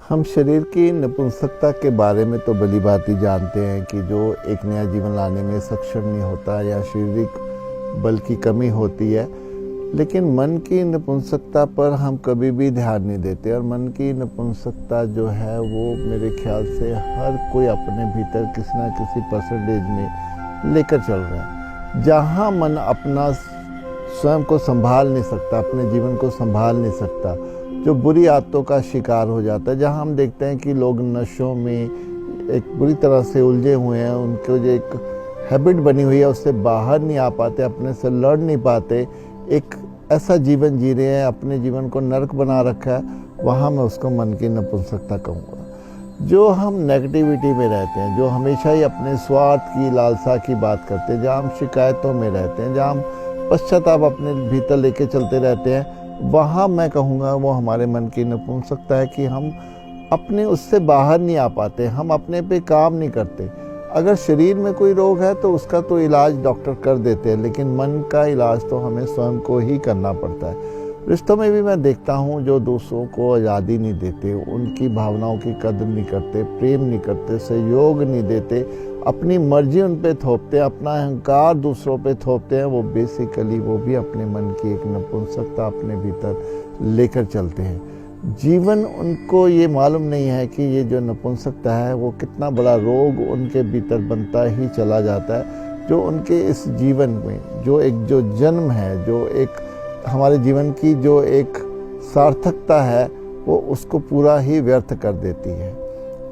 हम शरीर की नपुंसकता के बारे में तो भली भांति जानते हैं कि जो एक नया जीवन लाने में सक्षम नहीं होता या शारीरिक बल की कमी होती है, लेकिन मन की नपुंसकता पर हम कभी भी ध्यान नहीं देते। और मन की नपुंसकता जो है वो मेरे ख्याल से हर कोई अपने भीतर किसी ना किसी परसेंटेज में लेकर चल रहा है। जहाँ मन अपना स्वयं को संभाल नहीं सकता, अपने जीवन को संभाल नहीं सकता, जो बुरी आदतों का शिकार हो जाता है, जहाँ हम देखते हैं कि लोग नशों में एक बुरी तरह से उलझे हुए हैं, उनको जो एक हैबिट बनी हुई है उससे बाहर नहीं आ पाते, अपने से लड़ नहीं पाते, एक ऐसा जीवन जी रहे हैं, अपने जीवन को नरक बना रखा है, वहाँ मैं उसको मन की नपुंसकता कहूँगा। जो हम नेगेटिविटी में रहते हैं, जो हमेशा ही अपने स्वार्थ की लालसा की बात करते हैं, जहाँ हम शिकायतों में रहते हैं, जहाँ हम पश्चाताप अपने भीतर लेके चलते रहते हैं, वहाँ मैं कहूँगा वो हमारे मन की नपुंसकता है कि हम अपने उससे बाहर नहीं आ पाते, हम अपने पे काम नहीं करते। अगर शरीर में कोई रोग है तो उसका तो इलाज डॉक्टर कर देते हैं, लेकिन मन का इलाज तो हमें स्वयं को ही करना पड़ता है। रिश्तों में भी मैं देखता हूँ जो दूसरों को आज़ादी नहीं देते, उनकी भावनाओं की कदर नहीं करते, प्रेम नहीं करते, सहयोग नहीं देते, अपनी मर्जी उन पे थोपते हैं, अपना अहंकार दूसरों पे थोपते हैं, वो बेसिकली वो भी अपने मन की एक नपुंसकता अपने भीतर लेकर चलते हैं। जीवन उनको ये मालूम नहीं है कि ये जो नपुंसकता है वो कितना बड़ा रोग उनके भीतर बनता ही चला जाता है, जो उनके इस जीवन में जो जन्म है, जो एक हमारे जीवन की जो एक सार्थकता है, वो उसको पूरा ही व्यर्थ कर देती है।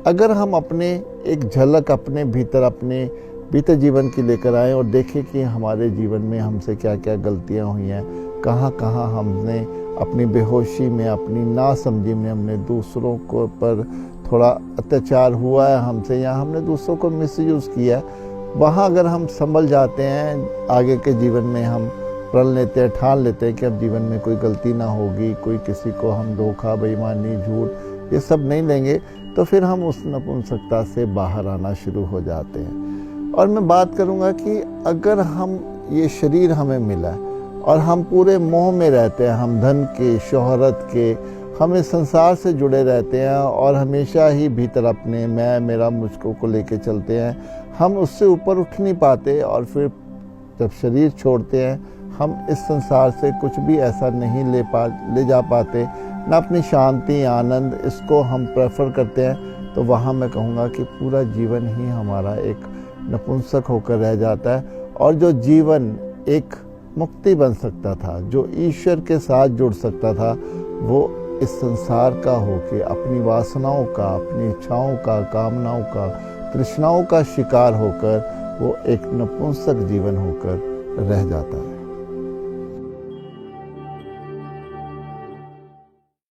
अगर हम अपने एक झलक अपने भीतर जीवन की लेकर आएँ और देखें कि हमारे जीवन में हमसे क्या क्या गलतियां हुई हैं, कहाँ कहाँ हमने अपनी बेहोशी में, अपनी नासमझी में हमने दूसरों को पर थोड़ा अत्याचार हुआ है हमसे, या हमने दूसरों को मिसयूज़ किया है, वहाँ अगर हम संभल जाते हैं, आगे के जीवन में हम प्रण लेते हैं, ठान लेते हैं कि अब जीवन में कोई गलती ना होगी, कोई किसी को हम धोखा, बेईमानी, झूठ ये सब नहीं लेंगे, तो फिर हम उस नपुंसकता से बाहर आना शुरू हो जाते हैं। और मैं बात करूँगा कि अगर हम ये शरीर हमें मिला है और हम पूरे मोह में रहते हैं, हम धन के, शोहरत के, हम इस संसार से जुड़े रहते हैं और हमेशा ही भीतर अपने मैं, मेरा, मुझको को लेके चलते हैं, हम उससे ऊपर उठ नहीं पाते, और फिर जब शरीर छोड़ते हैं हम इस संसार से कुछ भी ऐसा नहीं ले जा पाते, ना अपनी शांति, आनंद, इसको हम प्रेफर करते हैं, तो वहाँ मैं कहूँगा कि पूरा जीवन ही हमारा एक नपुंसक होकर रह जाता है। और जो जीवन एक मुक्ति बन सकता था, जो ईश्वर के साथ जुड़ सकता था, वो इस संसार का होके अपनी वासनाओं का, अपनी इच्छाओं का, कामनाओं का, तृष्णाओं का शिकार होकर वो एक नपुंसक जीवन होकर रह जाता है।